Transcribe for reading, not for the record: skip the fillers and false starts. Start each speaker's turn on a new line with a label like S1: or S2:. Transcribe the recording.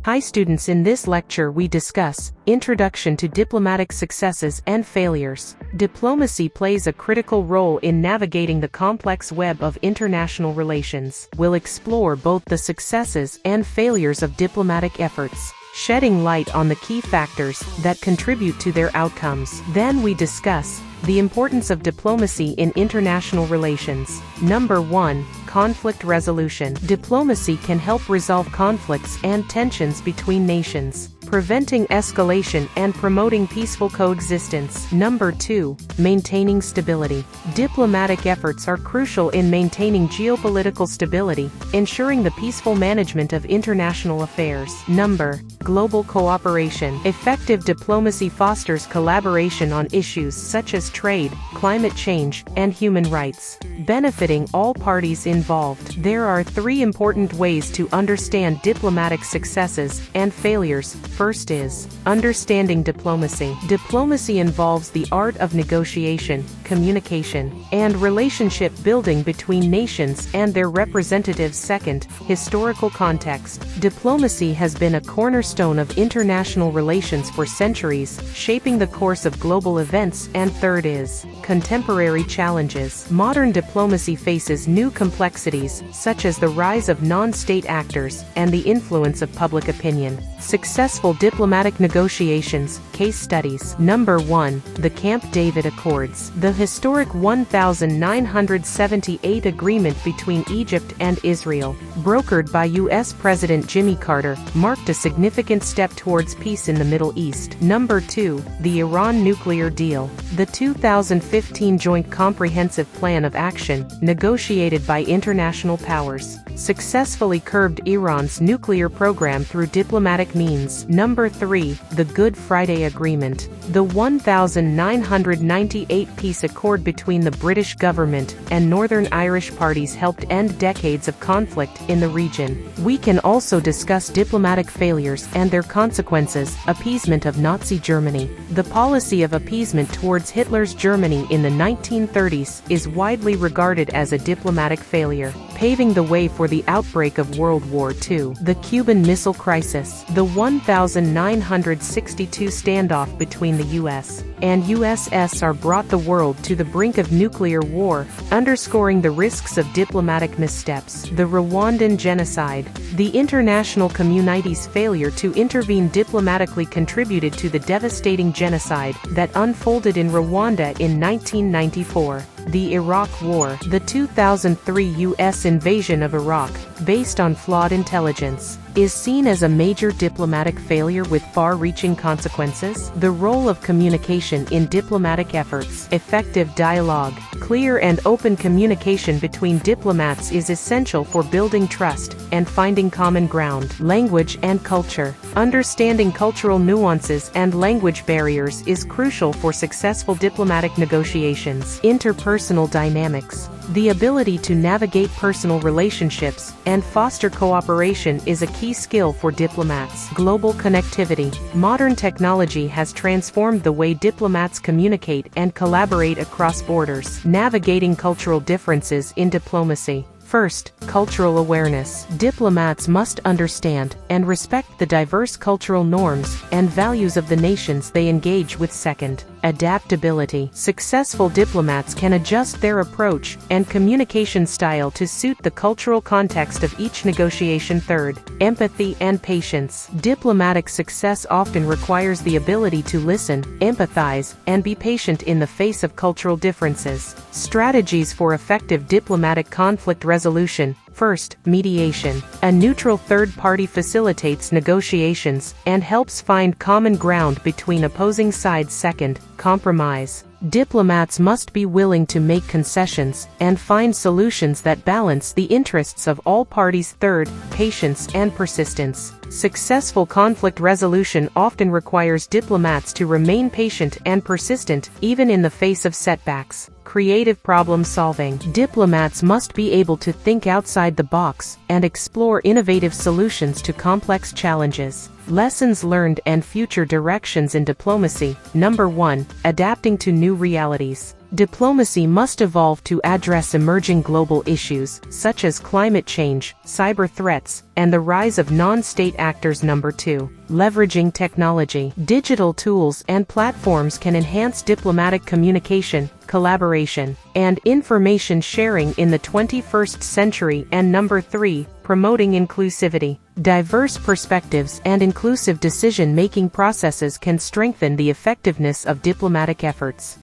S1: Hi students, in this lecture we discuss Introduction to Diplomatic Successes and Failures. Diplomacy plays a critical role in navigating the complex web of international relations. We'll explore both the successes and failures of diplomatic efforts, shedding light on the key factors that contribute to their outcomes. Then we discuss the importance of diplomacy in international relations. Number 1. Conflict resolution. Diplomacy can help resolve conflicts and tensions between nations, preventing escalation and promoting peaceful coexistence. Number 2. Maintaining stability. Diplomatic efforts are crucial in maintaining geopolitical stability, ensuring the peaceful management of international affairs. Number Global cooperation. Effective diplomacy fosters collaboration on issues such as trade, climate change, and human rights, benefiting all parties involved. There are 3 important ways to understand diplomatic successes and failures. First is understanding diplomacy. Diplomacy involves the art of negotiation, communication, and relationship building between nations and their representatives. Second, historical context. Diplomacy has been a cornerstone of international relations for centuries, shaping the course of global events. And third is contemporary challenges. Modern diplomacy faces new complexities, such as the rise of non-state actors and the influence of public opinion. Successful diplomatic negotiations. Case studies. Number 1. The Camp David Accords. The historic 1978 agreement between Egypt and Israel, brokered by U.S. President Jimmy Carter, marked a significant step towards peace in the Middle East. Number 2. The Iran nuclear deal. The 2015 Joint Comprehensive Plan of Action, negotiated by international powers, successfully curbed Iran's nuclear program through diplomatic means. Number 3. The Good Friday Agreement. The 1998 peace accord between the British government and Northern Irish parties helped end decades of conflict in the region. We can also discuss diplomatic failures and their consequences. Appeasement of Nazi Germany. The policy of appeasement towards Hitler's Germany in the 1930s is widely regarded as a diplomatic failure, paving the way for the outbreak of World War II. The Cuban Missile Crisis. The 1962 standoff between the U.S. and USSR brought the world to the brink of nuclear war, underscoring the risks of diplomatic missteps. The Rwandan genocide. The international community's failure to intervene diplomatically contributed to the devastating genocide that unfolded in Rwanda in 1994. The Iraq War. The 2003 U.S. invasion of Iraq, based on flawed intelligence, is seen as a major diplomatic failure with far-reaching consequences. The role of communication in diplomatic efforts. Effective dialogue. Clear and open communication between diplomats is essential for building trust and finding common ground. Language and culture. Understanding cultural nuances and language barriers is crucial for successful diplomatic negotiations. Interpersonal dynamics. The ability to navigate personal relationships and foster cooperation is a key skill for diplomats. Global connectivity. Modern technology has transformed the way diplomats communicate and collaborate across borders. Navigating cultural differences in diplomacy. First, cultural awareness. Diplomats must understand and respect the diverse cultural norms and values of the nations they engage with. Second, adaptability. Successful diplomats can adjust their approach and communication style to suit the cultural context of each negotiation. Third, empathy and patience. Diplomatic success often requires the ability to listen, empathize, and be patient in the face of cultural differences. Strategies for effective diplomatic conflict resolution. First, mediation. A neutral third party facilitates negotiations and helps find common ground between opposing sides. Second, compromise. Diplomats must be willing to make concessions and find solutions that balance the interests of all parties. Third, patience and persistence. Successful conflict resolution often requires diplomats to remain patient and persistent, even in the face of setbacks. Creative problem solving. Diplomats must be able to think outside the box and explore innovative solutions to complex challenges. Lessons learned and future directions in diplomacy. Number 1. Adapting to new realities. Diplomacy must evolve to address emerging global issues, such as climate change, cyber threats, and the rise of non-state actors. Number 2. Leveraging technology. Digital tools and platforms can enhance diplomatic communication, collaboration, and information sharing in the 21st century. And number 3. Promoting inclusivity. Diverse perspectives and inclusive decision-making processes can strengthen the effectiveness of diplomatic efforts.